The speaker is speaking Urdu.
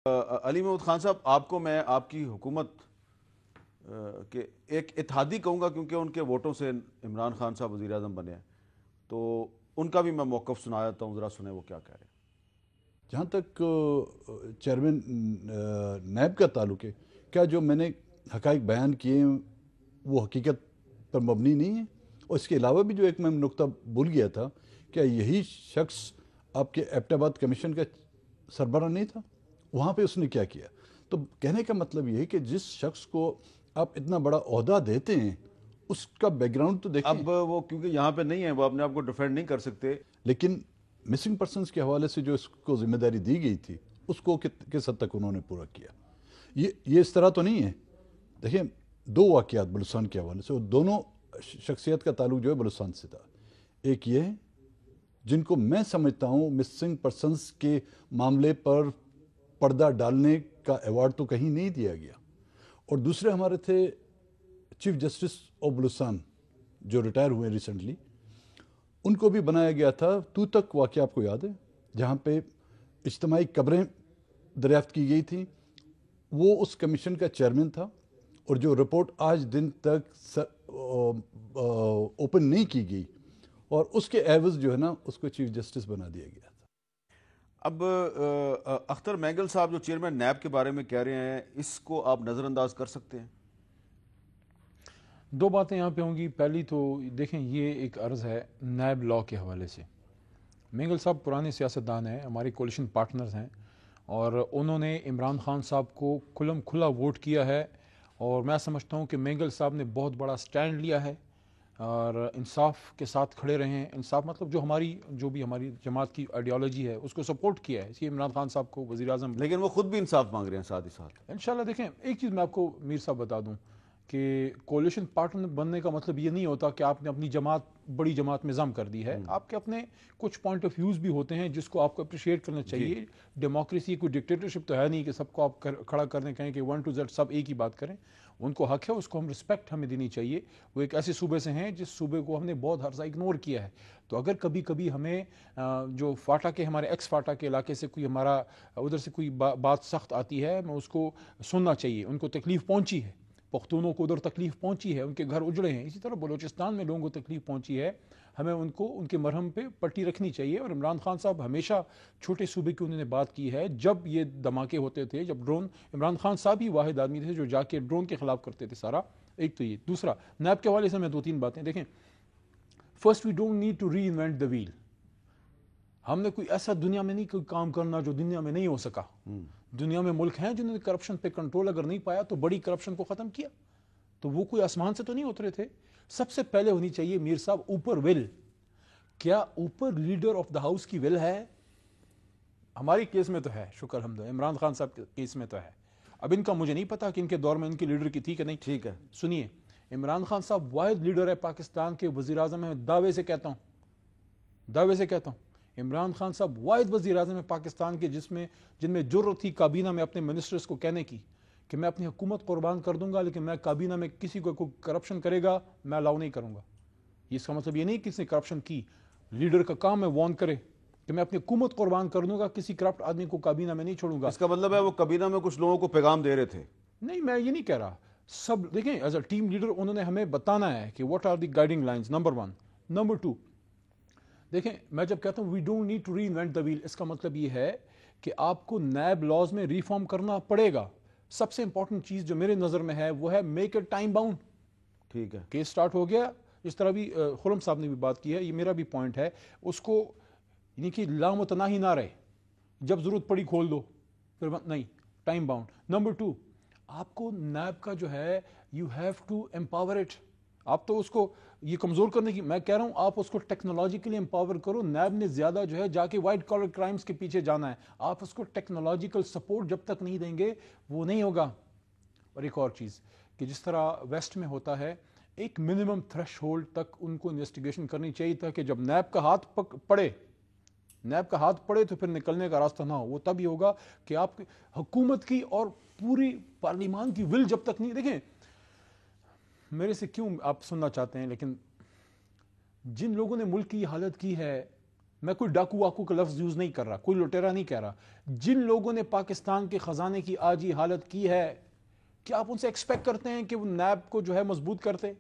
علی محمود خان صاحب، آپ کو میں آپ کی حکومت کے ایک اتحادی کہوں گا، کیونکہ ان کے ووٹوں سے عمران خان صاحب وزیر اعظم بنے ہیں، تو ان کا بھی میں موقف سنا دیتا ہوں، ذرا سنیں وہ کیا کہہ رہے ہیں۔ جہاں تک چیئرمین نیب کا تعلق ہے، کیا جو میں نے حقائق بیان کیے ہیں وہ حقیقت پر مبنی نہیں ہے؟ اور اس کے علاوہ بھی جو ایک میں نقطہ بھول گیا تھا، کیا یہی شخص آپ کے ایبٹ آباد کمیشن کا سربراہ نہیں تھا؟ وہاں پہ اس نے کیا کیا؟ تو کہنے کا مطلب یہ ہے کہ جس شخص کو آپ اتنا بڑا عہدہ دیتے ہیں اس کا بیک گراؤنڈ تو دیکھیں۔ اب وہ کیونکہ یہاں پہ نہیں ہے، وہ اپنے آپ کو ڈیفینڈ نہیں کر سکتے، لیکن مسنگ پرسنز کے حوالے سے جو اس کو ذمہ داری دی گئی تھی اس کو کس حد تک انہوں نے پورا کیا؟ یہ اس طرح تو نہیں ہے۔ دیکھیں، دو واقعات بلوچستان کے حوالے سے، اور دونوں شخصیت کا تعلق جو ہے بلوچستان سے تھا۔ ایک یہ ہے جن کو میں سمجھتا ہوں مسنگ پرسنز کے معاملے پر پردہ ڈالنے کا ایوارڈ تو کہیں نہیں دیا گیا، اور دوسرے ہمارے تھے چیف جسٹس آف بلوچستان جو ریٹائر ہوئے ریسنٹلی، ان کو بھی بنایا گیا تھا۔ تو تک واقعہ آپ کو یاد ہے جہاں پہ اجتماعی قبریں دریافت کی گئی تھیں، وہ اس کمیشن کا چیئرمین تھا، اور جو رپورٹ آج دن تک اوپن نہیں کی گئی، اور اس کے عوض جو ہے نا اس کو چیف جسٹس بنا دیا گیا تھا۔ اب اختر مینگل صاحب جو چیئرمین نیب کے بارے میں کہہ رہے ہیں، اس کو آپ نظر انداز کر سکتے ہیں؟ دو باتیں یہاں پہ ہوں گی۔ پہلی تو دیکھیں، یہ ایک عرض ہے نیب لاء کے حوالے سے۔ مینگل صاحب پرانے سیاستدان ہیں، ہمارے کولیشن پارٹنرز ہیں، اور انہوں نے عمران خان صاحب کو کھلم کھلا ووٹ کیا ہے، اور میں سمجھتا ہوں کہ مینگل صاحب نے بہت بڑا سٹینڈ لیا ہے اور انصاف کے ساتھ کھڑے رہے ہیں۔ انصاف مطلب جو بھی ہماری جماعت کی آئیڈیالوجی ہے اس کو سپورٹ کیا ہے، اس لیے عمران خان صاحب کو وزیر اعظم۔ لیکن وہ خود بھی انصاف مانگ رہے ہیں ساتھ ہی ساتھ۔ انشاءاللہ دیکھیں، ایک چیز میں آپ کو میر صاحب بتا دوں کہ کولیشن پارٹنر بننے کا مطلب یہ نہیں ہوتا کہ آپ نے اپنی جماعت بڑی جماعت میں ضم کر دی ہے۔ آپ کے اپنے کچھ پوائنٹ آف ویوز بھی ہوتے ہیں جس کو آپ کو اپریشیٹ کرنا چاہیے۔ ڈیموکریسی کوئی ڈکٹیٹرشپ تو ہے نہیں کہ سب کو آپ کھڑا کرنے کہیں کہ 1 to Z سب ایک ہی بات کریں۔ ان کو حق ہے، اس کو ہم رسپیکٹ ہمیں دینی چاہیے۔ وہ ایک ایسے صوبے سے ہیں جس صوبے کو ہم نے بہت عرصہ اگنور کیا ہے، تو اگر کبھی کبھی ہمیں جو فاٹا کے ہمارے ایکس فاٹا کے علاقے سے کوئی ہمارا ادھر سے کوئی بات سخت آتی ہے، میں اس کو سننا چاہیے۔ ان کو تکلیف پہنچی ہے، پختونوں کو ادھر تکلیف پہنچی ہے، ان کے گھر اجڑے ہیں، اسی طرح بلوچستان میں لوگوں کو تکلیف پہنچی ہے، ہمیں ان کو ان کے مرہم پہ پٹی رکھنی چاہیے۔ اور عمران خان صاحب ہمیشہ چھوٹے صوبے کی انہوں نے بات کی ہے۔ جب یہ دھماکے ہوتے تھے، جب ڈرون، عمران خان صاحب ہی واحد آدمی تھے جو جا کے ڈرون کے خلاف کرتے تھے سارا۔ ایک تو یہ، دوسرا نیب کے حوالے سے میں 2-3 باتیں دیکھیں۔ First, we don't need to reinvent the wheel. ہم نے کوئی ایسا دنیا میں نہیں کوئی کام کرنا جو دنیا میں نہیں ہو سکا۔ دنیا میں ملک ہیں جنہوں نے کرپشن پہ کنٹرول اگر نہیں پایا تو بڑی کرپشن کو ختم کیا، تو وہ کوئی آسمان سے تو نہیں اترے تھے۔ سب سے پہلے ہونی چاہیے میر صاحب اوپر ول۔ کیا اوپر لیڈر آف دا ہاؤس کی ول ہے؟ ہماری کیس میں تو ہے، شکر الحمد، عمران خان صاحب کے کیس میں تو ہے۔ اب ان کا مجھے نہیں پتا کہ ان کے دور میں ان کی لیڈر کی تھی کہ نہیں۔ ٹھیک ہے، سنیے، عمران خان صاحب واحد لیڈر ہے پاکستان کے، وزیر اعظم ہے، دعوے سے کہتا ہوں عمران خان صاحب واحد وزیر اعظم ہے پاکستان کے جن میں جرأت تھی کابینہ میں اپنے منسٹرز کو کہنے کی کہ میں اپنی حکومت قربان کر دوں گا، لیکن میں کابینہ میں کسی کو کوئی کرپشن کرے گا میں الاؤ نہیں کروں گا۔ اس کا مطلب یہ نہیں کہ کسی نے کرپشن کی۔ لیڈر کا کام ہے وارن کرے کہ میں اپنی حکومت قربان کر دوں گا، کسی کرپٹ آدمی کو کابینہ میں نہیں چھوڑوں گا۔ اس کا مطلب ہے وہ کابینہ میں کچھ لوگوں کو پیغام دے رہے تھے؟ نہیں، میں یہ نہیں کہہ رہا۔ سب دیکھیں، ایز اے ٹیم لیڈر انہوں نے ہمیں بتانا ہے کہ what are the guiding lines, number 1۔ Number 2، دیکھیں، میں جب کہتا ہوں we don't need to reinvent the wheel, اس کا مطلب یہ ہے کہ آپ کو نیب لاز میں ریفارم کرنا پڑے گا۔ سب سے امپورٹنٹ چیز جو میرے نظر میں ہے وہ ہے میک اٹ ٹائم باؤنڈ۔ ٹھیک ہے، کیس سٹارٹ ہو گیا، اس طرح بھی خرم صاحب نے بھی بات کی ہے، یہ میرا بھی پوائنٹ ہے، اس کو یعنی کہ لامتناہی نہ رہے، جب ضرورت پڑی کھول دو، پھر نہیں، ٹائم باؤنڈ۔ نمبر 2، آپ کو نیب کا جو ہے you have to empower it. آپ تو اس کو یہ کمزور کرنے کی، میں کہہ رہا ہوں آپ اس کو ٹیکنالوجیکلی امپاور کرو۔ نیب نے زیادہ جو ہے جا کے وائٹ کالر کرائمز کے پیچھے جانا ہے، آپ اس کو ٹیکنالوجیکل سپورٹ جب تک نہیں دیں گے وہ نہیں ہوگا۔ اور ایک اور چیز کہ جس طرح ویسٹ میں ہوتا ہے، ایک منیمم تھریش ہولڈ تک ان کو انویسٹیگیشن کرنی چاہیے تاکہ جب نیب کا ہاتھ پڑے تو پھر نکلنے کا راستہ نہ ہو۔ وہ تب ہی ہوگا کہ آپ حکومت کی اور پوری پارلیمان کی ول جب تک نہیں، دیکھیں میرے سے کیوں آپ سننا چاہتے ہیں، لیکن جن لوگوں نے ملک کی حالت کی ہے میں کوئی ڈاکو واکو کا لفظ یوز نہیں کر رہا، کوئی لٹیرا نہیں کہہ رہا، جن لوگوں نے پاکستان کے خزانے کی آج یہ حالت کی ہے، کیا آپ ان سے ایکسپیکٹ کرتے ہیں کہ وہ نیب کو جو ہے مضبوط کرتے؟